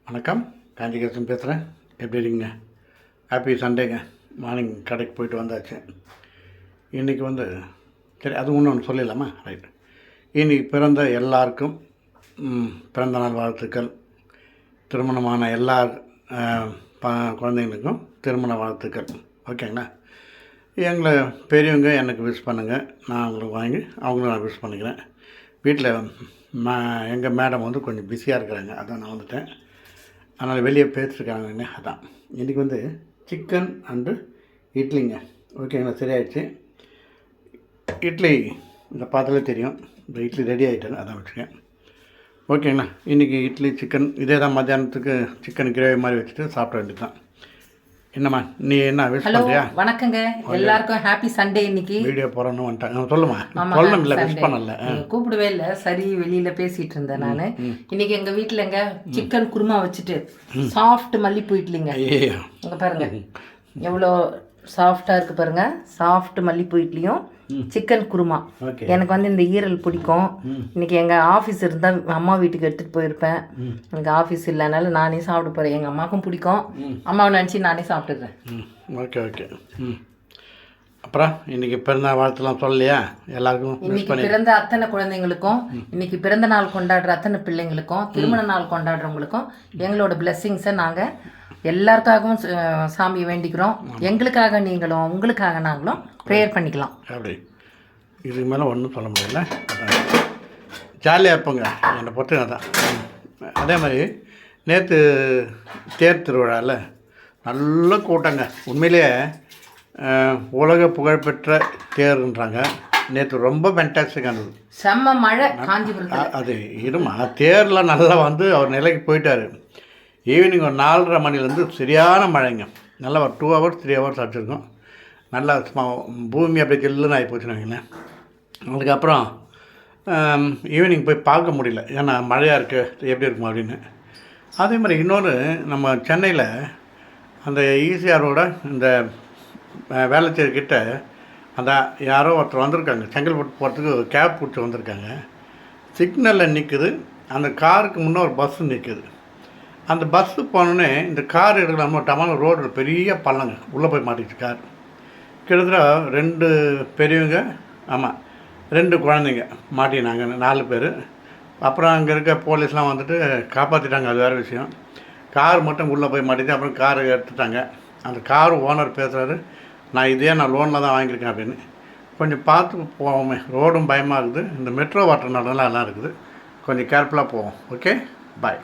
வணக்கம், காஞ்சிகேசன் பேசுகிறேன். எப்படி இருக்கீங்க? ஹாப்பி சண்டேங்க. மார்னிங் கடைக்கு போயிட்டு வந்தாச்சு. இன்றைக்கி சரி, அது ஒன்று சொல்லிடலாமா? ரைட். இன்றைக்கி பிறந்த எல்லாருக்கும் பிறந்தநாள் வாழ்த்துக்கள். திருமணமான எல்லா குழந்தைங்களுக்கும் திருமண வாழ்த்துக்கள். ஓகேங்களா? எங்களை பெரியவங்க எனக்கு விஷ் பண்ணுங்கள், நான் அவங்களுக்கு வாங்கி அவங்களும் நான் விஷ் பண்ணிக்கிறேன். வீட்டில் எங்கள் மேடம் கொஞ்சம் பிஸியாக இருக்கிறாங்க, அதான் நான் வந்துட்டேன். அதனால் வெளியே பேசிட்டுருக்காங்க. அதான் இன்றைக்கி சிக்கன் அண்டு இட்லிங்க. ஓகேங்களா? சரியாயிடுச்சு. இட்லி இந்த பார்த்தாலே தெரியும். இந்த இட்லி ரெடி ஆகிட்டாங்க, அதான் வச்சுக்கேன். ஓகேங்களா? இன்றைக்கி இட்லி சிக்கன் இதே தான். மத்தியானத்துக்கு சிக்கன் கிரேவி மாதிரி வச்சுட்டு சாப்பிட வேண்டியது தான். என்னம்மா நீ என்ன விஷ் பண்ணுறியா? வணக்கங்க, எல்லாருக்கும் ஹாப்பி சண்டே. இன்னைக்கு வீடியோ போகிறோன்னு வந்துட்டாங்க. சொல்லுமா, சொல்லணும். இல்லை விஷ் பண்ணல, கூப்பிடவே இல்லை. சரி, வெளியில பேசிட்டு இருந்தேன் நான். இன்னைக்கு எங்க வீட்டுலங்க சிக்கன் குருமா வச்சுட்டு சாஃப்ட் மல்லிப்பூ இட்லிங்க. இங்க பாருங்க எவ்வளோ சாஃப்டா இருக்கு பாருங்க. சாஃப்ட் மல்லிப்பூ இட்லியும் சிக்கன் குருமா. எனக்கு இந்த ஈரல் பிடிக்கும். இன்னைக்கு எங்கள் ஆஃபீஸ் இருந்தால் அம்மா வீட்டுக்கு எடுத்துகிட்டு போயிருப்பேன். எனக்கு ஆஃபீஸ் இல்லைனால நானே சாப்பிட போகிறேன். எங்கள் அம்மாவுக்கும் பிடிக்கும், அம்மாவை நினச்சி நானே சாப்பிட்டுக்கிறேன். Okay okay. அப்புறம் இன்னைக்கு பிறந்த வாழ்த்துலாம் சொல்லலையா எல்லாருக்கும்? இன்னைக்கு பிறந்த அத்தனை குழந்தைங்களுக்கும், இன்னைக்கு பிறந்த நாள் கொண்டாடுற அத்தனை பிள்ளைங்களுக்கும், திருமண நாள் கொண்டாடுறவங்களுக்கும் எங்களோட பிளெஸ்ஸிங்ஸை நாங்கள் எல்லாருக்காகவும் சாமியை வேண்டிக்கிறோம். எங்களுக்காக நீங்களும் உங்களுக்காக நாங்களும் ப்ரேயர் பண்ணிக்கலாம். அப்படி இதுக்கு மேலே ஒன்றும் சொல்ல முடியல. ஜாலியாக இருப்போங்க, என்னை பொறுத்து தான். அதே மாதிரி நேற்று தேர் திருவிழாவில் நல்ல கூட்டங்க. உண்மையிலேயே உலக புகழ்பெற்ற தேர்ன்றாங்க. நேற்று ரொம்ப ஃபேன்டாஸ்டிக்காக இருந்தது. செம்ம மழை காஞ்சிபுரம். அது இருமா, தேரில் நல்லா அவர் நிலைக்கு போயிட்டார். ஈவினிங் ஒரு 4:30 மணிலேருந்து சரியான மழைங்க. நல்லா ஒரு 2 hours 3 hours அடிச்சிருக்கோம். நல்லா பூமி அப்படியே ஜில்லுன்னு ஆகி போச்சுன்னு வைங்களேன். அதுக்கப்புறம் ஈவினிங் போய் பார்க்க முடியல, ஏன்னா மழையாக இருக்குது, எப்படி இருக்கும் அப்படின்னு. அதே மாதிரி இன்னொன்று, நம்ம சென்னையில் அந்த ஈசிஆரோட இந்த வேளச்சேரிக்கிட்ட அந்த யாரோ ஒருத்தர் வந்திருக்காங்க, செங்கல்பட்டு போகிறதுக்கு கேப் பிடிச்சி வந்திருக்காங்க. சிக்னலில் நிற்குது, அந்த காருக்கு முன்னே ஒரு பஸ்ஸு நிற்குது. அந்த பஸ்ஸு போனோடனே இந்த கார் எடுக்கலாமோ டமான ரோடு பெரிய பள்ளங்க, உள்ளே போய் மாட்டிச்சு கார். கிட்டத்தட்ட 2 பெரியவங்க, ஆமாம் 2 குழந்தைங்க மாட்டினாங்க, 4 பேர். அப்புறம் அங்கே இருக்க போலீஸ்லாம் வந்துட்டு காப்பாற்றிட்டாங்க, அது வேறு விஷயம். கார் மட்டும் உள்ளே போய் மாட்டிச்சு. அப்புறம் காரை எடுத்துட்டாங்க. அந்த கார் ஓனர் பேசுகிறாரு, நான் லோனில் தான் வாங்கியிருக்கேன் அப்படின்னு. கொஞ்சம் பார்த்து போவோமே, ரோடும் பயமாக இருக்குது. இந்த மெட்ரோ வாட்டர் நடலாம் எல்லாம் இருக்குது, கொஞ்சம் கேர்ஃபுல்லாக போவோம். ஓகே, பாய்.